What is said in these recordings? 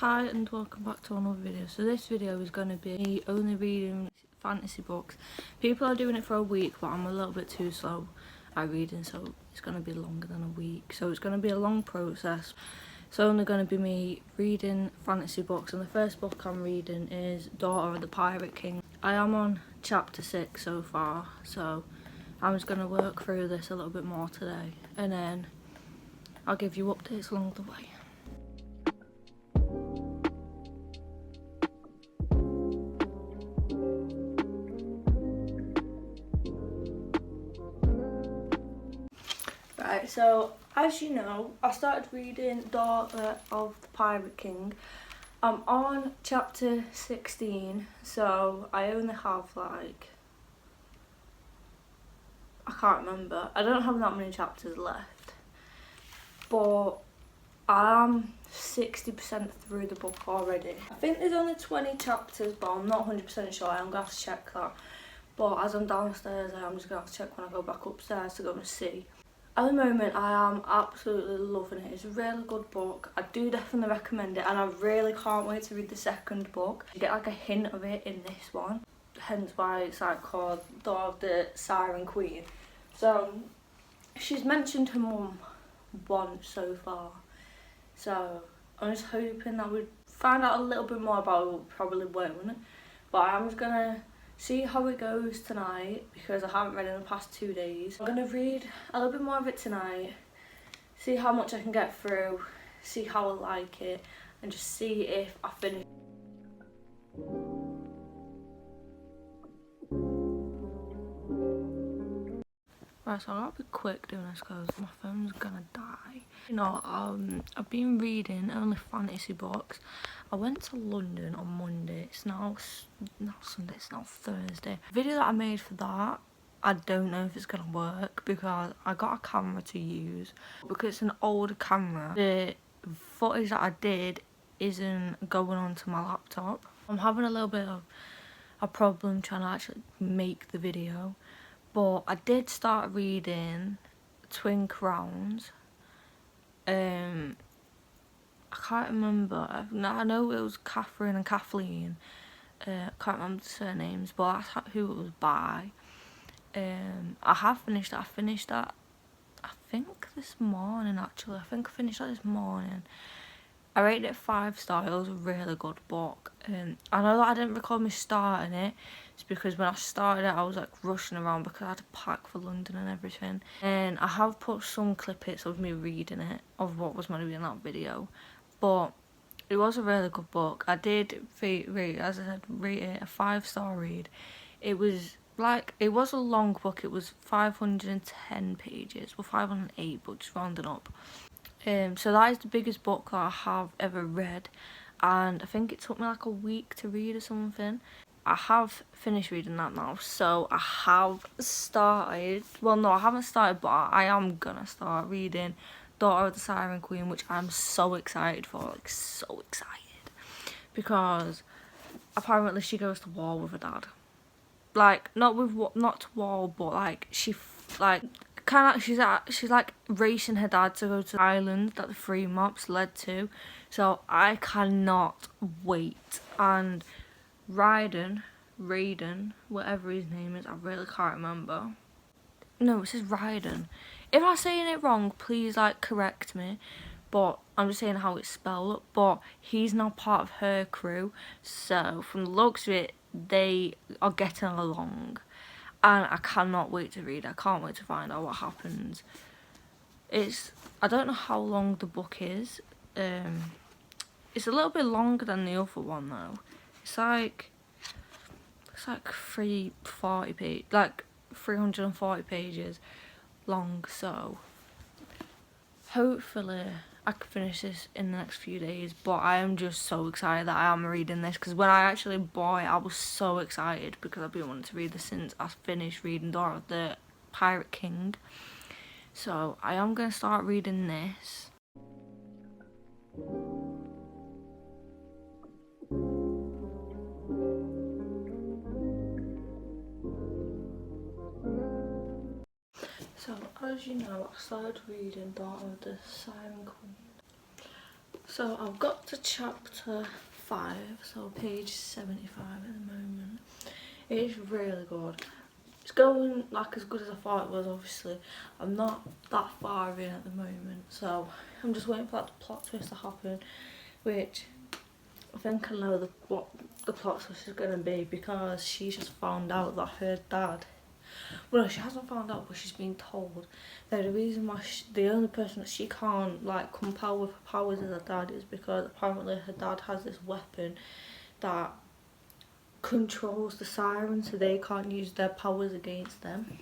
Hi and welcome back to another video. So this video is going to be me only reading fantasy books. People are doing it for a week, but I'm a little bit too slow at reading, so it's going to be longer than a week. So it's going to be a long process. It's only going to be me reading fantasy books, and the first book I'm reading is Daughter of the Pirate King. I am on chapter 6 so far, so I'm just going to work through this a little bit more today, and then I'll give you updates along the way. Right, so as you know, I started reading Daughter of the Pirate King. I'm on chapter 16, so I only have I can't remember. I don't have that many chapters left, but I'm 60% through the book already. I think there's only 20 chapters, but I'm not 100% sure. I'm going to have to check that. But as I'm downstairs, I'm just going to have to check when I go back upstairs to go and see. At the moment, I am absolutely loving it. It's a really good book. I do definitely recommend it, and I really can't wait to read the second book. You get a hint of it in this one, hence why it's called Daughter of the Siren Queen. So she's mentioned her mum once so far, so I'm just hoping that we find out a little bit more about it. We probably won't, but I'm just gonna see how it goes tonight because I haven't read in the past 2 days. I'm gonna read a little bit more of it tonight, see how much I can get through, see how I like it, and just see if I finish. Right, so I gotta be quick doing this because my phone's gonna die. You know, I've been reading only fantasy books. I went to London on Monday. It's now Sunday, it's now Thursday. The video that I made for that, I don't know if it's gonna work because I got a camera to use. Because it's an older camera, the footage that I did isn't going onto my laptop. I'm having a little bit of a problem trying to actually make the video. But I did start reading Twin Crowns. I can't remember. I know it was Catherine and Kathleen. I can't remember the surnames, but that's who it was by. I have finished that. I finished that, I think, this morning actually. I think I finished that this morning. I rated it 5 stars. It was a really good book. I know that I didn't record me starting it. It's because when I started it, I was rushing around because I had to pack for London and everything. And I have put some clippets of me reading it, of what was going to be in that video. But it was a really good book. I did rate, as I said, rate it a 5-star read. It was it was a long book. It was 510 pages, well 508, but just rounding up. So that is the biggest book that I have ever read, and I think it took me a week to read or something. I have finished reading that now, so I have started, well no I haven't started, but I am gonna start reading Daughter of the Siren Queen, which I'm so excited for, so excited, because apparently she goes to war with her dad. Not to war, but she's racing her dad to go to the island that the 3 maps led to. So I cannot wait. And Raiden, whatever his name is, I really can't remember. No, it says Raiden. If I'm saying it wrong, please correct me. But I'm just saying how it's spelled. But he's now part of her crew. So from the looks of it, they are getting along. And I cannot wait to read. I can't wait to find out what happens. I don't know how long the book is. It's a little bit longer than the other one though. It's 340 pages, 340 pages long. So hopefully I can finish this in the next few days, but I am just so excited that I am reading this, because when I actually bought it, I was so excited because I've been wanting to read this since I finished reading Daughter of the Pirate King. So I am going to start reading this. So as you know, I started reading Daughter of the Siren Queen. So I've got to chapter 5, so page 75 at the moment. It is really good. It's going like as good as I thought it was. Obviously I'm not that far in at the moment, so I'm just waiting for that plot twist to happen, which I think I know what the plot twist is going to be, because she's just found out that her dad, well, no, she hasn't found out, but she's been told that the reason why the only person that she can't like compel with her powers as her dad is because apparently her dad has this weapon that controls the sirens, so they can't use their powers against them,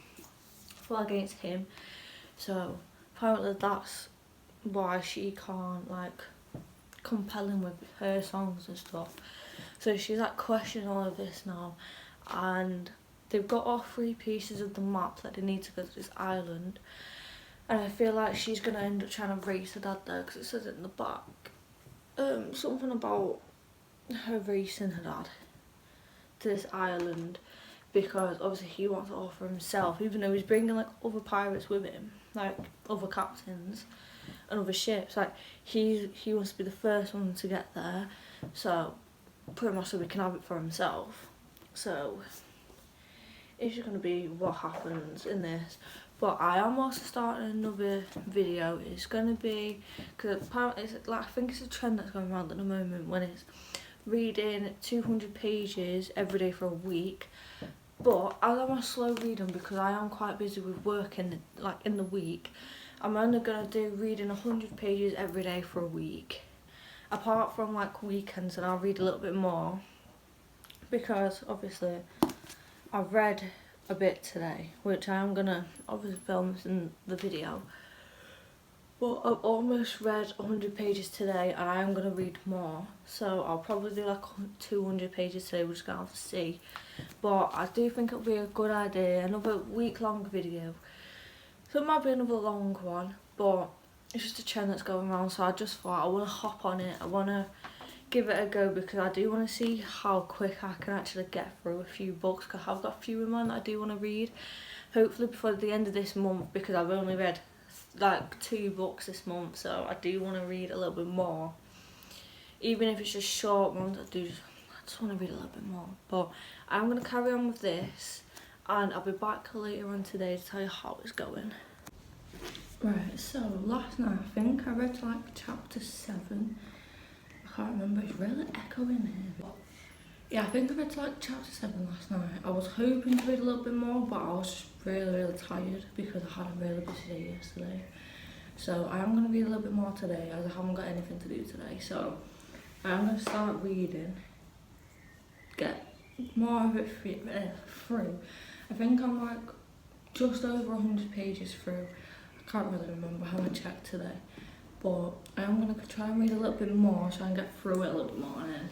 well, against him. So apparently that's why she can't like compel him with her songs and stuff. So she's like questioning all of this now, and they've got all 3 pieces of the map that they need to go to this island, and I feel like she's gonna end up trying to race her dad there, because it says it in the back, something about her racing her dad to this island, because obviously he wants it all for himself, even though he's bringing like other pirates with him, like other captains and other ships. Like he wants to be the first one to get there, so pretty much so he can have it for himself. So it's just going to be what happens in this. But I am also starting another video. It's going to be, because apparently it's like, I think it's a trend that's going around at the moment, when it's reading 200 pages every day for a week. But as I'm a slow reader, because I am quite busy with work in the week, I'm only going to do reading 100 pages every day for a week. Apart from like weekends, and I'll read a little bit more, because obviously I've read a bit today, which I am going to obviously film this in the video. But I've almost read 100 pages today, and I am going to read more. So I'll probably do like 200 pages today, we're just going to have to see. But I do think it'll be a good idea, another week-long video. So it might be another long one, but it's just a trend that's going around, so I just thought I want to hop on it. I want to give it a go, because I do want to see how quick I can actually get through a few books, because I've got a few in mind that I do want to read. Hopefully before the end of this month, because I've only read like 2 books this month, so I do want to read a little bit more. Even if it's just short ones, I just want to read a little bit more. But I'm going to carry on with this, and I'll be back later on today to tell you how it's going. Right, so last night I think I read like chapter 7. I can't remember, it's really echoing here. Yeah, I think I read like chapter 7 last night. I was hoping to read a little bit more, but I was just really tired because I had a really busy day yesterday. So I am going to read a little bit more today, as I haven't got anything to do today. So I'm going to start reading, get more of it through. I think I'm like just over 100 pages through. I can't really remember, I haven't checked today. But I'm going to try and read a little bit more so I can get through it a little bit more, and then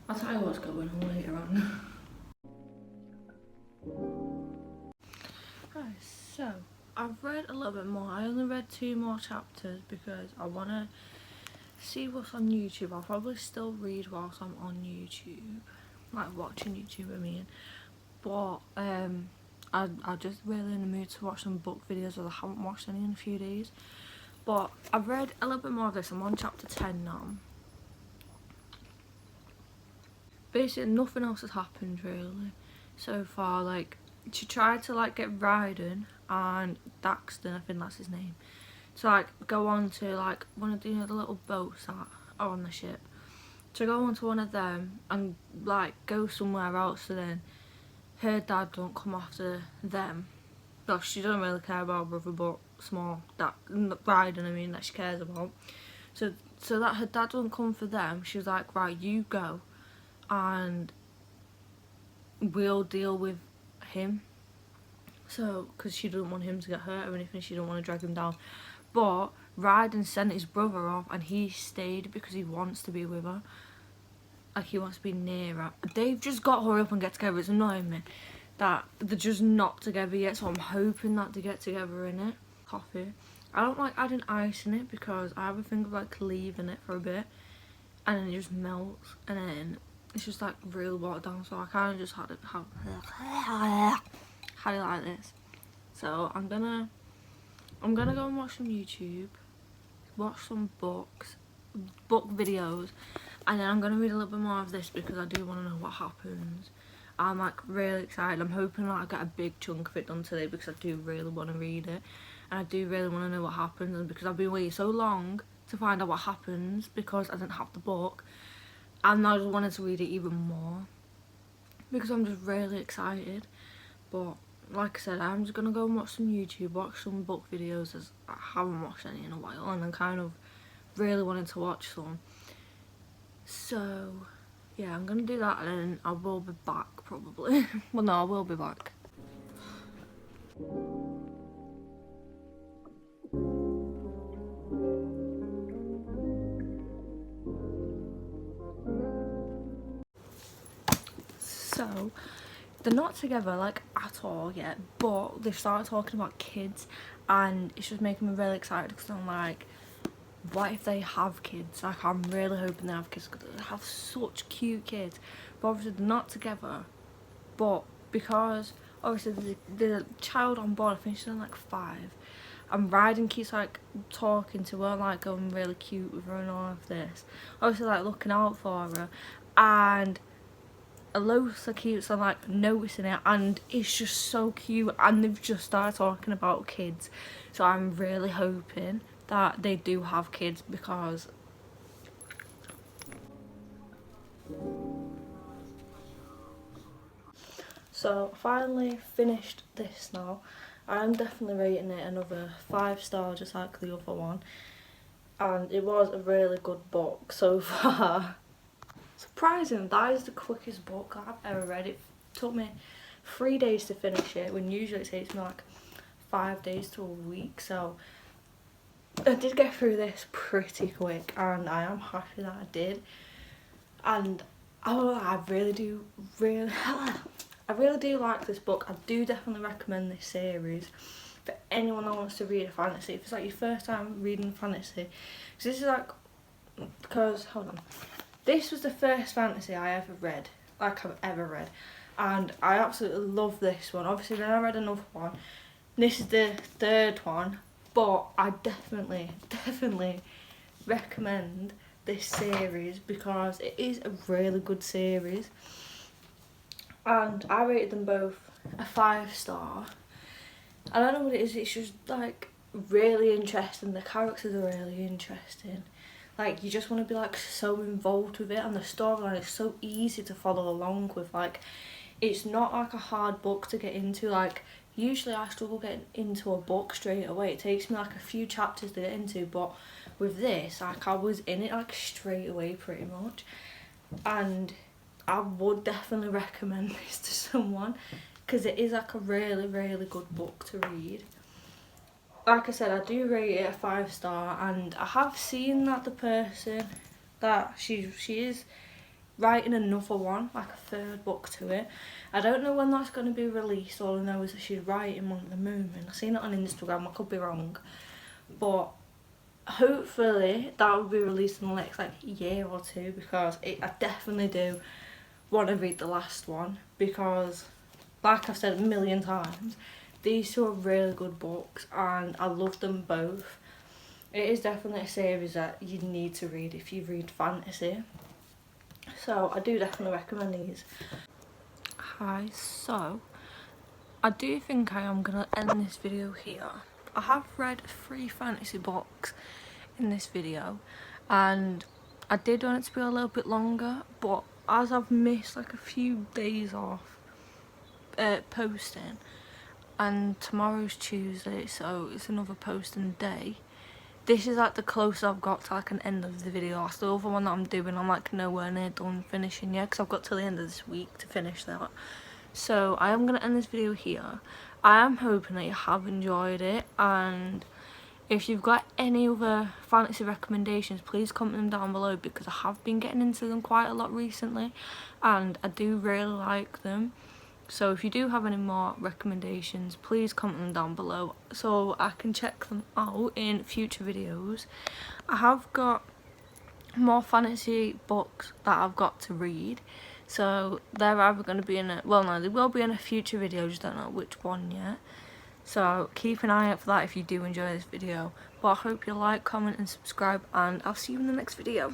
I'll tell you what's going on later on. Right, so I've read a little bit more. I only read 2 more chapters because I want to see what's on YouTube. I'll probably still read whilst I'm on YouTube, like watching YouTube, I mean. But I'm just really in the mood to watch some book videos, as I haven't watched any in a few days. But I've read a little bit more of this. I'm on chapter 10 now. Basically nothing else has happened really so far. Like, she tried to like get Ryden and Daxton, I think that's his name, to like go on to like one of the, the little boats that are on the ship, to go on to one of them and like go somewhere else, so then her dad don't come after them. Well, she doesn't really care about her brother, but small that Ryden, I mean, that she cares about. So that her dad doesn't come for them, she was like, right, you go and we'll deal with him. So, because she doesn't want him to get hurt or anything, she don't want to drag him down. But Ryden sent his brother off, and he stayed because he wants to be with her. Like, he wants to be near her. They've just got to hurry up and get together. It's annoying me that they're just not together yet, so I'm hoping that they get together in it. Coffee. I don't like adding ice in it because I have a thing of like leaving it for a bit and then it just melts, and then it's just like real watered down, so I kind of just had it like this. So I'm gonna go and watch some YouTube, watch some books, book videos, and then I'm going to read a little bit more of this because I do want to know what happens. I'm like really excited. I'm hoping that I get a big chunk of it done today because I do really want to read it, and I do really want to know what happens, and because I've been waiting so long to find out what happens because I didn't have the book, and I just wanted to read it even more because I'm just really excited. But like I said, I'm just gonna go and watch some YouTube, watch some book videos, as I haven't watched any in a while, and I'm kind of really wanting to watch some. So yeah, I'm gonna do that, and then I will be back probably. Well, no, I will be back. So they're not together like at all yet, but they've started talking about kids, and it's just making me really excited because I'm like, what if they have kids? Like, I'm really hoping they have kids because they have such cute kids. But obviously they're not together, but because obviously there's a child on board, I think she's only like 5, and Ryden keeps like talking to her, like going really cute with her and all of this, obviously like looking out for her, and Alosa keeps on like noticing it, and it's just so cute, and they've just started talking about kids, so I'm really hoping that they do have kids because so finally finished this now. I'm definitely rating it another 5 stars just like the other one, and it was a really good book so far. Surprising, that is the quickest book I've ever read. It took me 3 days to finish it, when usually it takes me like 5 days to a week, so I did get through this pretty quick, and I am happy that I did. And I really do like this book. I do definitely recommend this series for anyone that wants to read a fantasy. If it's like your first time reading fantasy, because this is like, because hold on, this was the first fantasy I ever read, like I've ever read, and I absolutely love this one. Obviously then I read another one, this is the 3rd one, but I definitely recommend this series because it is a really good series, and I rated them both a 5 star. I don't know what it is, it's just like really interesting, the characters are really interesting, like you just want to be like so involved with it, and the storyline is so easy to follow along with. Like, it's not like a hard book to get into. Like, usually I struggle getting into a book straight away, it takes me like a few chapters to get into, but with this, like I was in it like straight away pretty much, and I would definitely recommend this to someone because it is like a really good book to read. Like I said, I do rate it a 5 star, and I have seen that the person that she is writing another one, like a 3rd book to it. I don't know when that's going to be released. All I know is that she's writing one at the moment. I've seen it on Instagram, I could be wrong, but hopefully that will be released in the next like year or 2, because I definitely do want to read the last one, because like I've said a million times, these 2 are really good books and I love them both. It is definitely a series that you need to read if you read fantasy, so I do definitely recommend these. Hi, so I do think I am going to end this video here. I have read 3 fantasy books in this video, and I did want it to be a little bit longer, but as I've missed like a few days off posting, and tomorrow's Tuesday, so it's another posting day, this is like the closest I've got to like an end of the video. That's the other one that I'm doing, I'm like nowhere near done finishing yet, because I've got till the end of this week to finish that. So I am going to end this video here. I am hoping that you have enjoyed it, and if you've got any other fantasy recommendations, please comment them down below, because I have been getting into them quite a lot recently and I do really like them. So if you do have any more recommendations, please comment them down below so I can check them out in future videos. I have got more fantasy books that I've got to read, so they're either going to be in a, well no, they will be in a future video, just don't know which one yet. So keep an eye out for that if you do enjoy this video. But I hope you like, comment and subscribe, and I'll see you in the next video.